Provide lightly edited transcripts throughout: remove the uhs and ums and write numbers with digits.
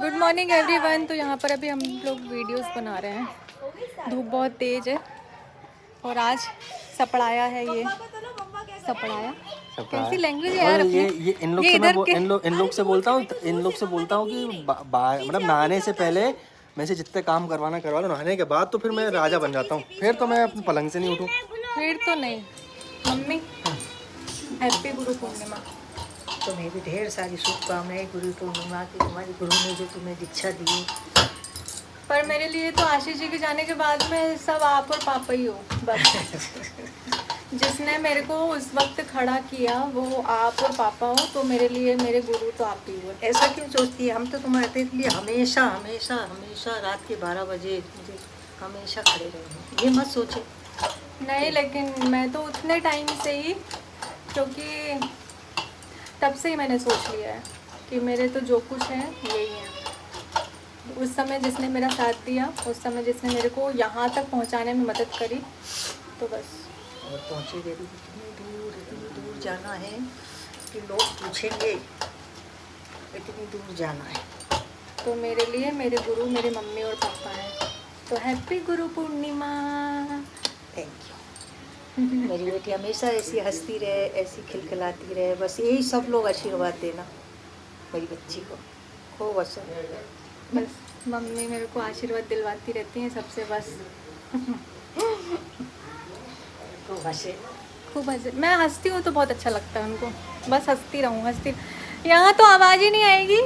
Good morning everyone. तो यहाँ पर अभी हम लोग वीडियोस बना रहे हैं। धूप बहुत तेज है और आज सपड़ाया है ये सपड़ाया कैसी लैंग्वेज है यार अपनी। ये इन लोग से मैं इन लोग से बोलता हूँ कि मतलब नहाने से पहले मैं से जितने काम करवाना करवा लो, नहाने के बाद तो फिर मैं राजा बन जाता हूँ। फिर तो मैं अपने पलंग से नहीं उठूँ। फिर तो नहीं। Mummy happy Guru Purnima. तुम्हें भी ढेर सारी शुभकामनाएं गुरु पूर्णिमा की। तुम्हारी गुरु ने जो तुम्हें दीक्षा दी, पर मेरे लिए तो आशीष जी के जाने के बाद में सब आप और पापा ही हो बस। जिसने मेरे को उस वक्त खड़ा किया वो आप और पापा हो, तो मेरे लिए मेरे गुरु तो आप ही हो। ऐसा क्यों सोचती है? हम तो तुम्हारे लिए हमेशा हमेशा हमेशा रात के 12 बजे मुझे हमेशा खड़े रहेंगे, ये मत सोचे। नहीं, लेकिन मैं तो उतने टाइम से ही, क्योंकि तब से ही मैंने सोच लिया है कि मेरे तो जो कुछ है यही है। उस समय जिसने मेरा साथ दिया, उस समय जिसने मेरे को यहाँ तक पहुँचाने में मदद करी, तो बस। और पहुँचे देवी इतनी दूर जाना है कि लोग पूछेंगे इतनी दूर जाना है। तो मेरे लिए मेरे गुरु मेरे मम्मी और पापा हैं। तो happy Guru Purnima. Thank you. मेरी बेटी हमेशा ऐसी हंसती रहे, ऐसी खिलखिलाती रहे, बस यही सब लोग आशीर्वाद देना मेरी बच्ची को। खूब बस मम्मी मेरे को आशीर्वाद दिलवाती रहती हैं सबसे, बस। खूब हंसे। मैं हंसती हूँ तो बहुत अच्छा लगता है उनको। बस हंसती रहूँ हंसती। यहाँ तो आवाज़ ही नहीं आएगी।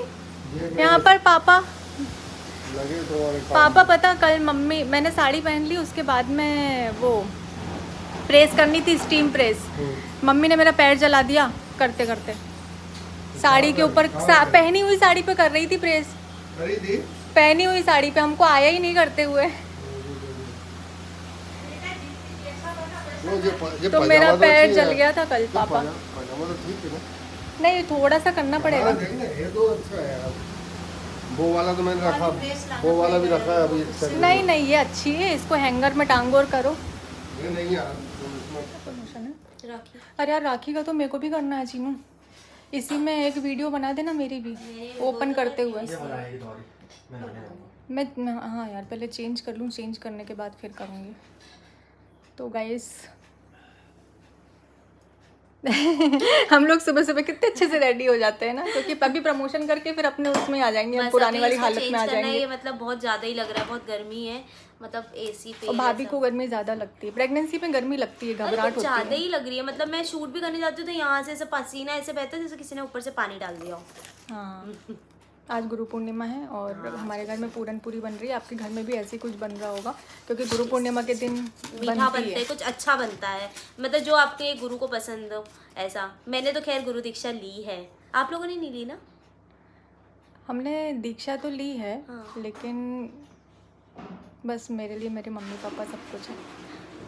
यहाँ पर पापा पता, कल मम्मी, मैंने साड़ी पहन ली, उसके बाद में वो प्रेस करनी थी, स्टीम प्रेस। मम्मी ने मेरा पैर जला दिया करते करते। साड़ी के ऊपर पहनी हुई साड़ी पे कर रही थी प्रेस। पहनी हुई साड़ी पे, हमको आया ही नहीं करते हुए। तो मेरा पैर जल गया था कल पापा। नहीं, थोड़ा सा करना पड़ेगा। वो वाला तो मैंने रखा, वो वाला भी रखा है अभी। नहीं, ये अच्छी है, इसको हैंगर में टांग और करो। नहीं यार, अरे यार, राखी का तो मेरे को भी करना है चीनू। इसी में एक वीडियो बना देना मेरी भी, ओपन करते हुए। मैं हाँ यार, पहले चेंज कर लूँ, चेंज करने के बाद फिर करूँगी। तो गाइस हम लोग सुबह सुबह कितने अच्छे से रेडी हो जाते हैं ना, क्योंकि अभी प्रमोशन करके फिर अपने उसमें आ जाएंगे, हम पुरानी वाली हालत में आ जाएंगे। ये मतलब बहुत ज़्यादा ही लग रहा है, बहुत गर्मी है, मतलब एसी पे। और भाभी को गर्मी ज़्यादा लगती है, प्रेगनेंसी में गर्मी लगती है, घबराहट होती है। ज़्यादा ही लग रही है। मतलब मैं शूट भी करने जाती हूँ तो यहाँ से ऐसे पसीना ऐसे बहता है जैसे किसी ने ऊपर से पानी डाल दिया हो। हाँ, आज गुरु पूर्णिमा है और हमारे घर में पूरन पूरी बन रही है। आपके घर में भी ऐसे कुछ बन रहा होगा, क्योंकि गुरु पूर्णिमा के दिन मीठा बनता है, कुछ अच्छा बनता है, मतलब जो आपके गुरु को पसंद हो ऐसा। मैंने तो खैर गुरु दीक्षा ली है, आप लोगों ने नहीं ली ना? हमने दीक्षा तो ली है, हाँ। लेकिन बस मेरे लिए मेरे मम्मी पापा सब कुछ है।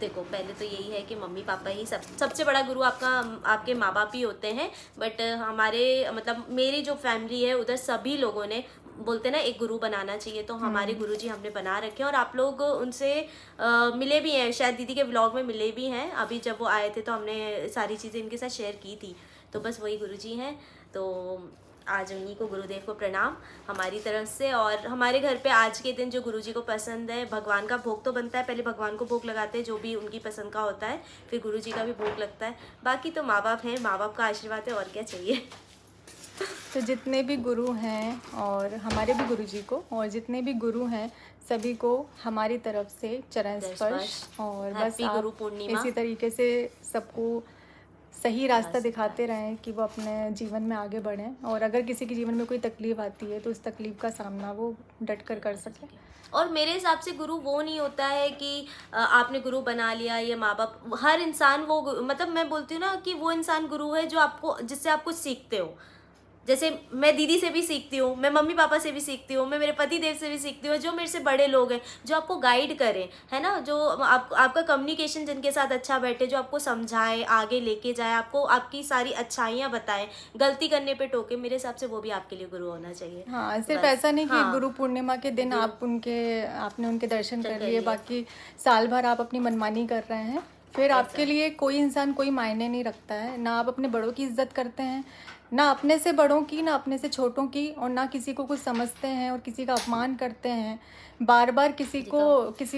देखो, पहले तो यही है कि मम्मी पापा ही सबसे बड़ा गुरु आपके माँ बाप ही होते हैं। बट हमारे मतलब मेरी जो फैमिली है उधर सभी लोगों ने बोलते ना एक गुरु बनाना चाहिए, तो हमारे गुरुजी हमने बना रखे हैं। और आप लोग उनसे मिले भी हैं, शायद दीदी के व्लॉग में मिले भी हैं। अभी जब वो आए थे तो हमने सारी चीज़ें इनके साथ शेयर की थी। तो बस वही गुरुजी हैं। तो आज उन्हीं को, गुरुदेव को प्रणाम हमारी तरफ से। और हमारे घर पे आज के दिन जो गुरुजी को पसंद है, भगवान का भोग तो बनता है, पहले भगवान को भोग लगाते हैं जो भी उनकी पसंद का होता है, फिर गुरुजी का भी भोग लगता है। बाकी तो माँ बाप हैं, माँ बाप का आशीर्वाद है, और क्या चाहिए। तो जितने भी गुरु हैं और हमारे भी गुरुजी को, और जितने भी गुरु हैं सभी को हमारी तरफ से चरण स्पर्श। और बस गुरु पूर्णिमा। इसी तरीके से सबको सही रास्ता दिखाते रहें कि वो अपने जीवन में आगे बढ़ें। और अगर किसी के जीवन में कोई तकलीफ़ आती है तो उस तकलीफ़ का सामना वो डट कर सकें। और मेरे हिसाब से गुरु वो नहीं होता है कि आपने गुरु बना लिया, ये माँ बाप, हर इंसान वो मतलब मैं बोलती हूँ ना कि वो इंसान गुरु है जो आपको, जिससे आप कुछ सीखते हो। जैसे मैं दीदी से भी सीखती हूँ, मैं मम्मी पापा से भी सीखती हूँ, मैं मेरे पति देव से भी सीखती हूँ, जो मेरे से बड़े लोग हैं जो आपको गाइड करें, है ना, जो आपका कम्युनिकेशन जिनके साथ अच्छा बैठे, जो आपको समझाए, आगे लेके जाए, आपको आपकी सारी अच्छाइयाँ बताए, गलती करने पे टोके। मेरे हिसाब से वो भी आपके लिए गुरु होना चाहिए। हाँ, सिर्फ ऐसा नहीं कि गुरु पूर्णिमा के दिन आपने उनके दर्शन कर लिए, बाकी साल भर आप अपनी मनमानी कर रहे हैं, फिर आपके लिए कोई इंसान कोई मायने नहीं रखता है। ना आप अपने बड़ों की इज्जत करते हैं, ना अपने से बड़ों की, ना अपने से छोटों की, और ना किसी को कुछ समझते हैं और किसी का अपमान करते हैं, बार बार किसी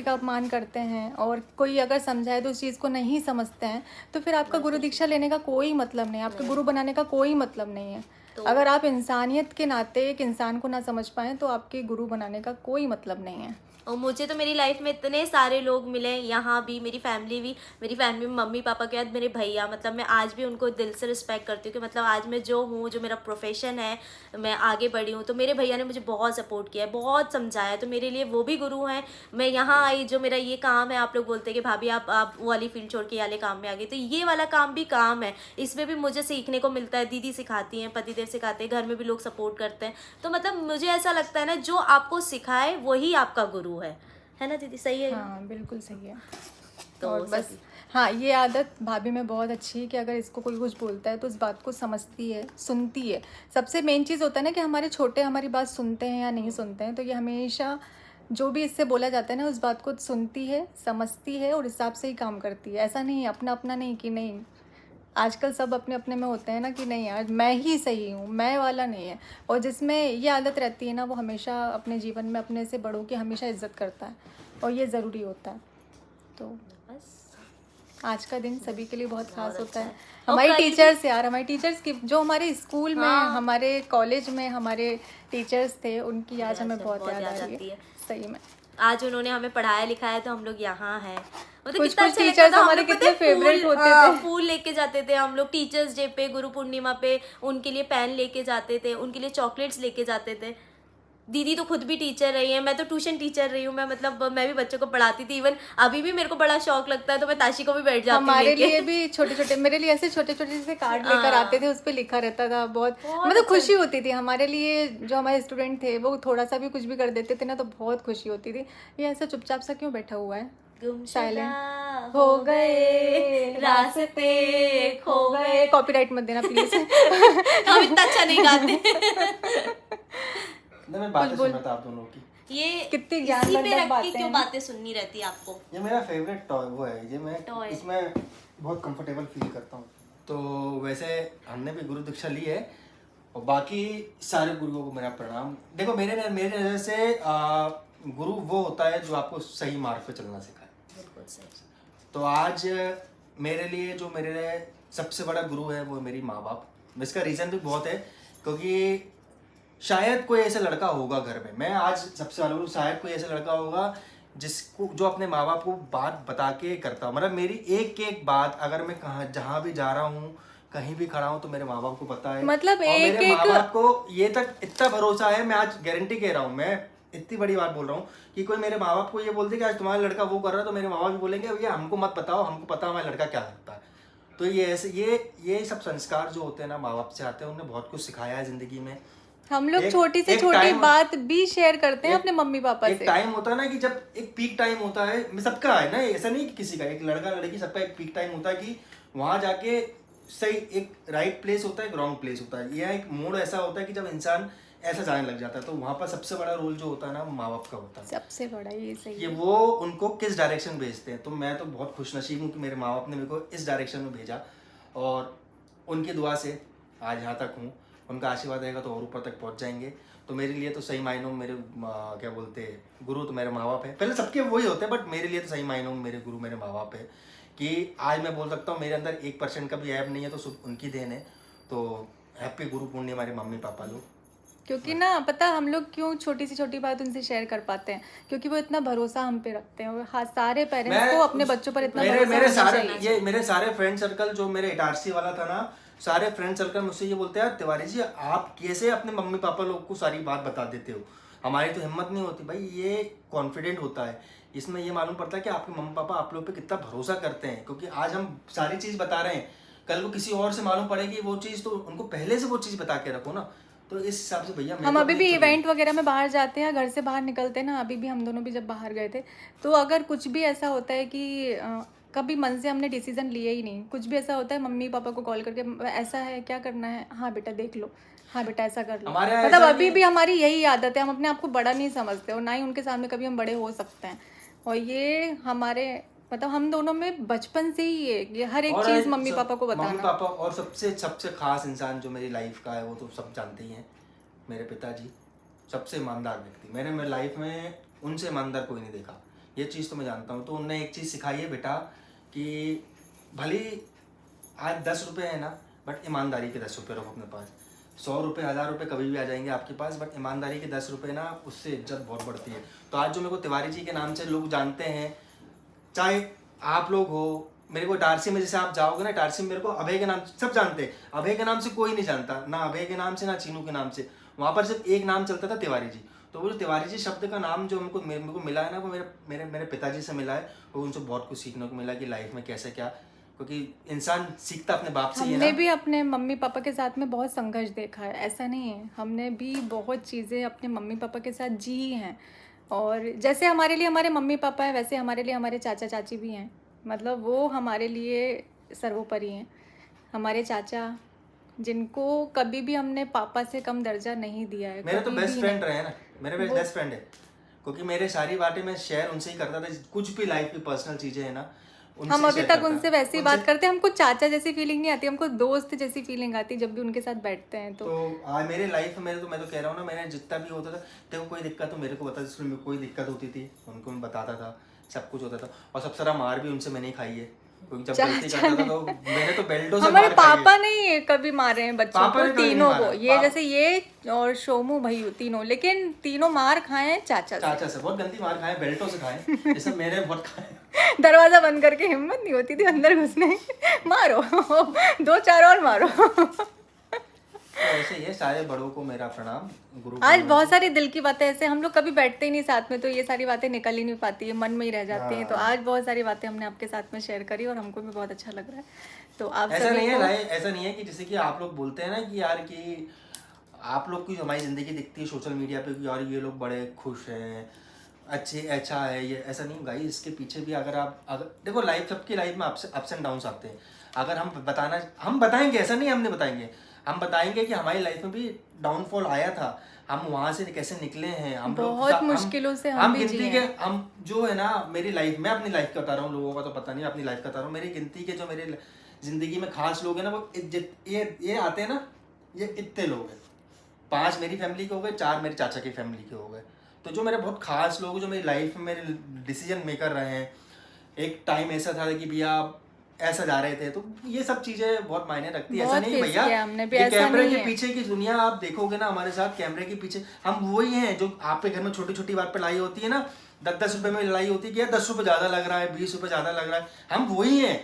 का अपमान करते हैं, और कोई अगर समझाए तो उस चीज़ को नहीं समझते हैं, तो फिर आपका गुरु दीक्षा लेने का कोई मतलब नहीं है, आपके गुरु बनाने का कोई मतलब नहीं है। अगर आप इंसानियत के नाते एक इंसान को ना समझ पाएँ तो आपके गुरु बनाने का कोई मतलब नहीं है। और मुझे तो मेरी लाइफ में इतने सारे लोग मिले, यहाँ भी मेरी फैमिली में मम्मी पापा के बाद मेरे भैया, मतलब मैं आज भी उनको दिल से रिस्पेक्ट करती हूँ कि मतलब आज मैं जो हूँ, जो मेरा प्रोफेशन है, मैं आगे बढ़ी हूँ, तो मेरे भैया ने मुझे बहुत सपोर्ट किया है, बहुत समझाया, तो मेरे लिए वो भी गुरु हैं। मैं यहाँ आई, जो मेरा ये काम है, आप लोग बोलते हैं कि भाभी आप वो वाली फील्ड छोड़ के ये वाले काम में आ गई, तो ये वाला काम भी काम है, इसमें भी मुझे सीखने को मिलता है। दीदी सिखाती हैं, पतिदेव सिखाते हैं, घर में भी लोग सपोर्ट करते हैं, तो मतलब मुझे ऐसा लगता है ना, जो आपको सिखाए वही आपका गुरु है ना दीदी? सही है? हाँ बिल्कुल सही है। तो और बस हाँ, ये आदत भाभी में बहुत अच्छी है कि अगर इसको कोई कुछ बोलता है तो उस बात को समझती है, सुनती है। सबसे मेन चीज़ होता है ना कि हमारे छोटे हमारी बात सुनते हैं या नहीं सुनते हैं, तो ये हमेशा जो भी इससे बोला जाता है ना, उस बात को सुनती है, समझती है और हिसाब से ही काम करती है। ऐसा नहीं है अपना अपना, नहीं कि नहीं, आजकल सब अपने अपने में होते हैं ना कि नहीं यार मैं ही सही हूँ, मैं वाला नहीं है। और जिसमें ये आदत रहती है ना, वो हमेशा अपने जीवन में अपने से बड़ों की हमेशा इज्जत करता है, और ये ज़रूरी होता है। तो बस आज का दिन सभी के लिए बहुत खास होता है। और हमारी कई टीचर्स यार, हमारी टीचर्स की जो हमारे स्कूल में, हमारे कॉलेज में हमारे टीचर्स थे, उनकी आज हमें बहुत याद आ रही है सही में। आज उन्होंने हमें पढ़ाया लिखाया तो हम लोग यहाँ हैं। मतलब कुछ कितना कुछ अच्छा लगता टीचर्स था। हमारे हम लोग कितने पता है फेवरेट फूल, होते थे। फूल लेके जाते थे हम लोग टीचर्स डे पे, गुरु पूर्णिमा पे उनके लिए पेन लेके जाते थे, उनके लिए चॉकलेट्स लेके जाते थे। दीदी तो खुद भी टीचर रही है, मैं तो ट्यूशन टीचर रही हूँ, मैं मतलब मैं भी बच्चों को पढ़ाती थी। इवन अभी भी मेरे को बड़ा शौक लगता है तो मैं ताशी को भी बैठ जाती हूँ हमारे लेके। लिए भी छोटे छोटे, मेरे लिए ऐसे छोटे छोटे से कार्ड लेकर आते थे, उस पर लिखा रहता था। बहुत मतलब खुशी होती थी हमारे लिए। जो हमारे स्टूडेंट थे वो थोड़ा सा भी कुछ भी कर देते थे ना, तो बहुत खुशी होती थी। ये ऐसा चुपचाप सा क्यों बैठा हुआ है? गुमशुदा हो गए रास्ते खो गए। कॉपीराइट मत देना प्लीज। हम इतना अच्छा नहीं गाते। मैं बातें सुन रहा था आप दोनों की। ये कितनी इसी ज्ञानवर्धक पे रख के बातें क्यों हैं। बातें सुननी रहती है आपको? ये मेरा फेवरेट टॉय वो है, ये मैं Toy। इसमें बहुत कंफर्टेबल फील करता हूँ। तो वैसे हमने भी गुरु दीक्षा ली है, और बाकी सारे गुरुओं को मेरा प्रणाम। देखो मेरे नज़र से गुरु वो होता है जो आपको सही मार्ग पे चलना सिखाए। बिल्कुल सही। तो आज मेरे लिए जो मेरे सबसे बड़ा गुरु है वो मेरी माँ बाप। इसका रीज़न भी बहुत है, क्योंकि शायद कोई ऐसा लड़का होगा घर में, मैं आज सबसे वाला बोलूँ, शायद कोई ऐसा लड़का होगा जिसको जो अपने माँ बाप को बात बता के करता हूँ। मतलब मेरी एक एक बात अगर मैं कहाँ जहाँ भी जा रहा हूँ, कहीं भी खड़ा हूँ, तो मेरे माँ बाप को पता है। मतलब और मेरे माँ बाप को ये तक इतना भरोसा है, मैं आज गारंटी कह रहा हूँ, मैं इतनी बड़ी बात बोल रहा हूँ कि कोई मेरे माँ बाप को ये बोलते कि आज तुम्हारा लड़का वो कर रहा है, तो मेरे माँ बाप भी बोलेंगे भैया हमको मत बताओ, हमको पता हमारा लड़का क्या करता है। तो ये ऐसे ये सब संस्कार जो होते हैं ना, माँ बाप से आते हैं। उन्होंने बहुत कुछ सिखाया है जिंदगी में। हम लोग एक- छोटी से एक छोटी टाइम- बात भी शेयर करते हैं अपने मम्मी पापा एक से। टाइम होता है ना कि जब एक पीक टाइम होता है, सबका है ना, ऐसा नहीं कि किसी का, एक लड़का लड़की सबका एक पीक टाइम होता है कि वहां जाके सही एक राइट प्लेस होता है, एक रॉन्ग प्लेस होता है। यह एक मोड़ ऐसा होता है कि जब इंसान ऐसा जाने लग जाता है, तो वहां पर सबसे बड़ा रोल जो होता है ना, वो माँ बाप का होता है। सबसे बड़ा ये सही ये है। वो उनको किस डायरेक्शन भेजते हैं। तो मैं तो बहुत खुशनसीब हूँ कि मेरे माँ बाप ने मेरे को इस डायरेक्शन में भेजा, और उनकी दुआ से आज यहाँ तक हूँ। उनका आशीर्वाद रहेगा तो और ऊपर तक पहुँच जाएंगे। तो मेरे लिए तो सही मायनों में मेरे क्या बोलते हैं, गुरु तो मेरे माँ बाप है। पहले सबके वही होते हैं, बट मेरे लिए तो सही मायनों में मेरे गुरु मेरे माँ बाप है। कि आज मैं बोल सकता हूँ मेरे अंदर 1% का भी ऐप नहीं है, तो सब उनकी देन है। तो हैप्पी गुरु पूर्णिमा हमारे मम्मी पापा लोग। क्योंकि ना पता हम लोग क्यों छोटी सी छोटी बात उनसे शेयर कर पाते हैं, क्योंकि वो इतना भरोसा हम पे रखते हैं। और हाँ, सारे पेरेंट्स को अपने बच्चों पर इतना भरोसा मेरे होना सारे चाहिए। मेरे सारे फ्रेंड सर्कल जो मेरे इटारसी वाला था ना, सारे फ्रेंड सर्कल मुझसे ये बोलते हैं तिवारी जी आप कैसे अपने मम्मी पापा लोग को सारी बात बता देते हो, हमारी तो हिम्मत नहीं होती। भाई ये कॉन्फिडेंट होता है, इसमें ये मालूम पड़ता है कि आपके मम्मी पापा आप लोग पे कितना भरोसा करते हैं। क्योंकि आज हम सारी चीज़ बता रहे हैं, कल को किसी और से मालूम पड़ेगी वो चीज़, तो उनको पहले से वो चीज़ बता के रखो ना। तो इस हिसाब से भैया हम अभी भी इवेंट वगैरह में बाहर जाते हैं, घर से बाहर निकलते हैं ना, अभी भी हम दोनों भी जब बाहर गए थे, तो अगर कुछ भी ऐसा होता है कि कभी मन से हमने डिसीजन लिया ही नहीं, कुछ भी ऐसा होता है मम्मी पापा को कॉल करके ऐसा है क्या करना है, हाँ बेटा देख लो, हाँ बेटा ऐसा कर लो। हमारे यहाँ मतलब ऐसा अभी नहीं- भी हमारी यही आदत है, हम अपने आप को बड़ा नहीं समझते और ना ही उनके सामने कभी हम बड़े हो सकते हैं। और ये हमारे मतलब हम दोनों में बचपन से ही है ये हर एक और चीज़ मम्मी पापा को मम्मी बताना। पापा और सबसे सबसे खास इंसान जो मेरी लाइफ का है वो तो सब जानते ही हैं, मेरे पिताजी। सबसे ईमानदार व्यक्ति मैंने मेरी लाइफ में उनसे ईमानदार कोई नहीं देखा, ये चीज़ तो मैं जानता हूँ। तो उनने एक चीज़ सिखाई है बेटा कि भले आज 10 रुपये है ना, बट ईमानदारी के 10 रुपये रखो अपने पास। 100 रुपये 1000 रुपये कभी भी आ जाएंगे आपके पास, बट ईमानदारी के 10 रुपये ना, उससे इज्जत बहुत बढ़ती है। तो आज जो मेरे को तिवारी जी के नाम से लोग जानते हैं, चाहे आप लोग हो, मेरे को इटारसी में जैसे आप जाओगे ना, इटारसी में मेरे को अभय के नाम सब जानते हैं, अभय के नाम से कोई नहीं जानता, ना अभय के नाम से ना चीनू के नाम से। वहाँ पर सिर्फ एक नाम चलता था, तिवारी जी। तो वो जो तिवारी जी शब्द का नाम जो मेरे को मिला है ना, वो मेरे पिताजी से मिला है। और उनसे बहुत कुछ सीखने को मिला कि लाइफ में कैसे क्या, क्योंकि इंसान सीखता अपने बाप से ही है हमने ना। भी अपने मम्मी पापा के साथ में बहुत संघर्ष देखा है, ऐसा नहीं है, हमने भी बहुत चीज़ें अपने मम्मी पापा के साथ जी हैं। और जैसे हमारे लिए हमारे मम्मी पापा हैं, वैसे हमारे लिए हमारे चाचा चाची भी हैं। मतलब वो हमारे लिए सर्वोपरि हैं। हमारे चाचा, जिनको कभी भी हमने पापा से कम दर्जा नहीं दिया है। मेरे तो कभी बेस्ट भी फ्रेंड नहीं। रहे हैं ना, मेरे बेस्ट फ्रेंड है, क्योंकि मेरे सारी बातें मैं शेयर उनसे ही करता था। कुछ भी लाइफ की पर्सनल चीजें है ना, उनसे हम अभी share तक करता। उनसे वैसे ही बात उनसे- करते हैं। हमको चाचा जैसी फीलिंग नहीं आती, हमको दोस्त जैसी फीलिंग आती जब भी उनके साथ बैठते हैं। तो तो आज मेरे लाइफ में तो मैं तो कह रहा हूँ ना, मैंने जितना भी होता था, देखो कोई दिक्कत तो मेरे को बता, जिसमें कोई दिक्कत होती थी उनको मैं बताता था, सब कुछ होता था। और सबसे सारा मार भी उनसे मैंने ही खाई है, क्योंकि जब गलती करता था तो मैंने तो बेल्टों से हमारे मार खाई है। पापा नहीं कभी मारे हैं बच्चों पापा को, ने कभी नहीं तीनों मारा। को, ये जैसे ये और शोमू भाई तीनों, लेकिन तीनों मार खाए हैं चाचा से। चाचा से बहुत गंदी मार खाए, बेल्टों से खाए, ये सब मैंने बहुत खाए। दरवाजा बंद करके हिम्मत नहीं होती थी अंदर घुसने की। मारो 2-4 और मारो। तो ऐसे ही है, सारे बड़ों को मेरा प्रणाम। गुरु आज बहुत सारी दिल की बातें, ऐसे हम लोग कभी बैठते ही नहीं साथ में, तो ये सारी बातें निकल ही नहीं पाती है, मन में ही रह जाती हैं। तो आज बहुत सारी बातें हमने आपके साथ में शेयर करी और हमको भी बहुत अच्छा लग रहा है। तो आप ऐसा सभी नहीं है को राय, ऐसा नहीं है कि जैसे कि आप लोग बोलते हैं ना कि यार कि आप लोग की जो हमारी ज़िंदगी दिखती है सोशल मीडिया पे कि यार ये लोग बड़े खुश हैं, अच्छे अच्छा है, ये ऐसा नहीं गाइस। इसके पीछे भी अगर देखो, लाइफ सबकी लाइफ में अप्स एंड डाउन्स आते हैं। अगर हम बताएंगे, ऐसा नहीं हमने बताएंगे, हम बताएंगे कि हमारी लाइफ में भी डाउनफॉल आया था, हम वहाँ से कैसे निकले हैं। हम लोग बहुत मुश्किलों से हम भी गिनती जिए के, हैं। हम जो है ना, मेरी लाइफ में अपनी लाइफ का बता रहा हूँ, लोगों का तो पता नहीं, अपनी लाइफ का बता रहा हूँ। मेरी गिनती के जो मेरे जिंदगी में खास लोग हैं ना, वो ये आते हैं ना, ये इतने लोग हैं। 5 मेरी फैमिली के हो गए, 4 मेरे चाचा की फैमिली के हो गए। तो जो मेरे बहुत खास लोग जो मेरी लाइफ में मेरे डिसीजन मेकर रहे हैं, एक टाइम ऐसा था कि भैया ऐसा जा रहे थे, तो ये सब चीज़ें बहुत मायने रखती है। ऐसा बहुत नहीं फेस भैया, किया हमने भी, ये ऐसा कैमरे नहीं के है। पीछे की दुनिया आप देखोगे ना, हमारे साथ कैमरे के पीछे हम वही हैं जो आपके घर में छोटी छोटी बात पे लड़ाई होती है ना, 10-10 रुपए में लड़ाई होती है कि यार 10 रुपये ज़्यादा लग रहा है, 20 रुपये ज़्यादा लग रहा है, हम वही हैं।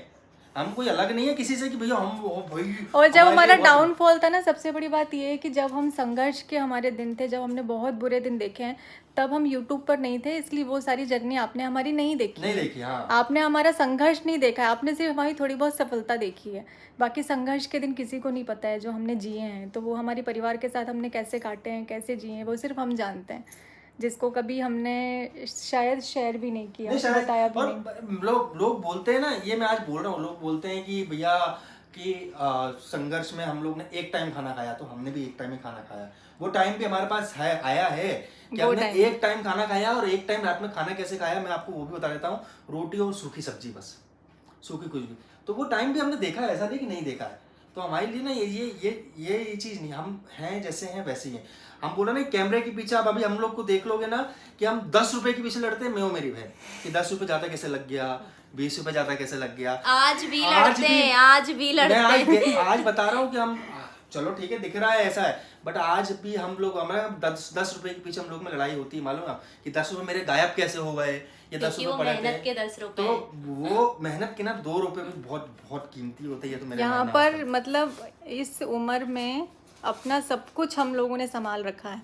हम कोई अलग नहीं है किसी से कि भैया हम वो भाई। और जब हमारा बहुत- डाउनफॉल था ना, सबसे बड़ी बात ये है कि जब हम संघर्ष के हमारे दिन थे, जब हमने बहुत बुरे दिन देखे हैं, तब हम यूट्यूब पर नहीं थे, इसलिए वो सारी जर्नी आपने हमारी नहीं देखी नहीं है। देखी, हाँ। आपने हमारा संघर्ष नहीं देखा है, आपने सिर्फ हमारी थोड़ी बहुत सफलता देखी है। बाकी संघर्ष के दिन किसी को नहीं पता है जो हमने जिए हैं। तो वो हमारे परिवार के साथ हमने कैसे काटे हैं, कैसे जिए हैं, वो सिर्फ हम जानते हैं, जिसको कभी हमने शायद शेयर भी नहीं किया, नहीं शायद। बताया भी और नहीं। लोग बोलते हैं ना, ये मैं आज बोल रहा हूँ, लोग बोलते हैं कि भैया कि संघर्ष में हम लोग ने एक टाइम खाना खाया, तो हमने भी एक टाइम ही खाना खाया। वो टाइम भी हमारे पास है, आया है कि वो हमने time। एक टाइम खाना खाया। और एक टाइम रात में खाना कैसे खाया मैं आपको वो भी बता देता हूँ, रोटी और सूखी सब्जी, बस सूखी कुछ भी। तो वो टाइम भी हमने देखा है, ऐसा नहीं कि नहीं देखा है। तो हमारे लिए ना ये चीज़ नहीं, हम हैं जैसे हैं वैसे ही हैं। हम बोला ना कैमरे के पीछे, आप अभी हम लोग को देख लोगे ना कि हम 10 रुपए के पीछे लड़ते हैं, मैं और मेरी बहन, कि 10 रुपए ज़्यादा कैसे लग गया, 20 रुपए ज़्यादा कैसे लग गया। आज भी लड़ते हैं, आज भी लड़ते हैं। मैं आज बता रहा हूँ कि हम, चलो ठीक है, दिख रहा है ऐसा है, बट आज भी हम लोग, हमारा 10 रुपए के पीछे हम लोग में लड़ाई होती है। मालूम है कि 10 रुपए मेरे गायब कैसे हो गए, ये 10 क्योंकि रुपए वो पड़े मेहनत थे। के 10 रुपए तो वो मेहनत के ना 2 रुपए भी बहुत बहुत कीमती होते हैं। तो मेरे यहाँ मानना पर है। मतलब इस उम्र में अपना सब कुछ हम लोगों ने संभाल रखा है,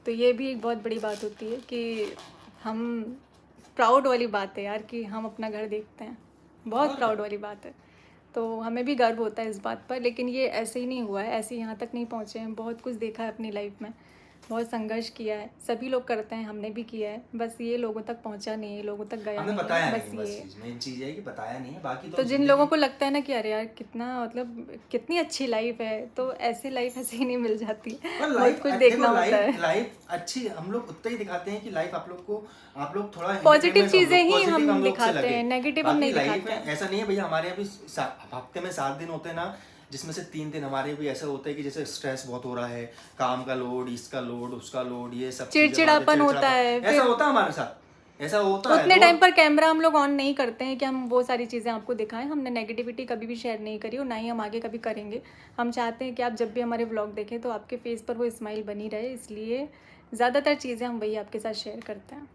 तो ये भी एक बहुत बड़ी बात होती है कि हम, प्राउड वाली बात है यार कि हम अपना घर देखते हैं, बहुत प्राउड वाली बात है। तो हमें भी गर्व होता है इस बात पर। लेकिन ये ऐसे ही नहीं हुआ है, ऐसे यहाँ तक नहीं पहुँचे हैं, बहुत कुछ देखा है अपनी लाइफ में। बहुत संघर्ष किया है, सभी लोग करते हैं, हमने भी किया है, बस ये लोगों तक पहुंचा नहीं है, लोगों तक गया हमने नहीं बताया है, नहीं, बस बस ये। चीज मेन चीज है कि बताया नहीं है, बाकी तो जिन लोगों को लगता है ना कि अरे यार कितना मतलब कितनी अच्छी लाइफ है, तो ऐसी लाइफ ऐसे ही नहीं मिल जाती, बहुत कुछ देखना होता है। लाइफ अच्छी हम लोग उतना ही दिखाते हैं कि लाइफ आप लोग थोड़ा पॉजिटिव entertainment चीजें ही positive हम लोग से दिखाते लगे। हैं, नेगेटिव हम बाकी नहीं लाइफ दिखाते में हैं। ऐसा नहीं है भैया, हमारे यहाँ भी हफ्ते में 7 दिन होते हैं ना, जिसमें से 3 दिन हमारे भी ऐसा होता है कि जैसे स्ट्रेस बहुत हो रहा है, काम का लोड, इसका लोड, उसका लोड, ये सब चीजें, चिड़चिड़ापन होता है, ऐसा होता है हमारे साथ, ऐसा होता है। उतने टाइम पर कैमरा हम लोग ऑन नहीं करते हैं कि हम वो सारी चीज़ें आपको दिखाएं। हमने नेगेटिविटी कभी भी शेयर नहीं करी और ना ही हम आगे कभी करेंगे। हम चाहते हैं कि आप जब भी हमारे व्लॉग देखें तो आपके फेस पर वो स्माइल बनी रहे, इसलिए ज़्यादातर चीज़ें हम वही आपके साथ शेयर करते हैं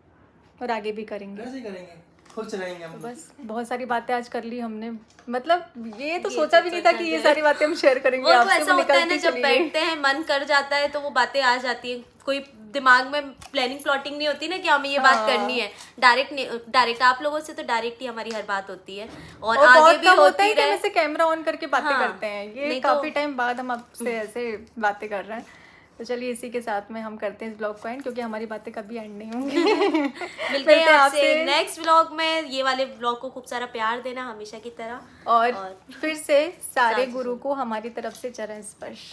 और आगे भी करेंगे। ऐसे ही करेंगे, खुश रहेंगे हम। बस बहुत सारी बातें आज कर ली हमने, मतलब ये तो सोचा भी नहीं था कि ये सारी बातें हम शेयर करेंगे वो तो आपसे, ऐसा वो होता है ना, निकलती जब चली गई। बैठते हैं मन कर जाता है तो वो बातें आ जाती है, कोई दिमाग में प्लानिंग प्लॉटिंग नहीं होती ना कि हमें ये बात करनी है, डायरेक्ट आप लोगों से तो डायरेक्ट ही हमारी हर बात होती है और आगे बहुत भी कम होता है होती कि हम रहे। ऐसे कैमरा ऑन करके बातें हाँ, करते हैं, ये नहीं तो- काफी टाइम बाद हम आपसे ऐसे बातें कर रहे हैं। तो चलिए इसी के साथ में हम करते हैं इस ब्लॉग को एंड, क्योंकि हमारी बातें कभी एंड नहीं होंगी। मिलते हैं आपसे नेक्स्ट व्लॉग में। ये वाले व्लॉग को खूब सारा प्यार देना हमेशा की तरह, और फिर से सारे साथ गुरु को हमारी तरफ से चरण स्पर्श।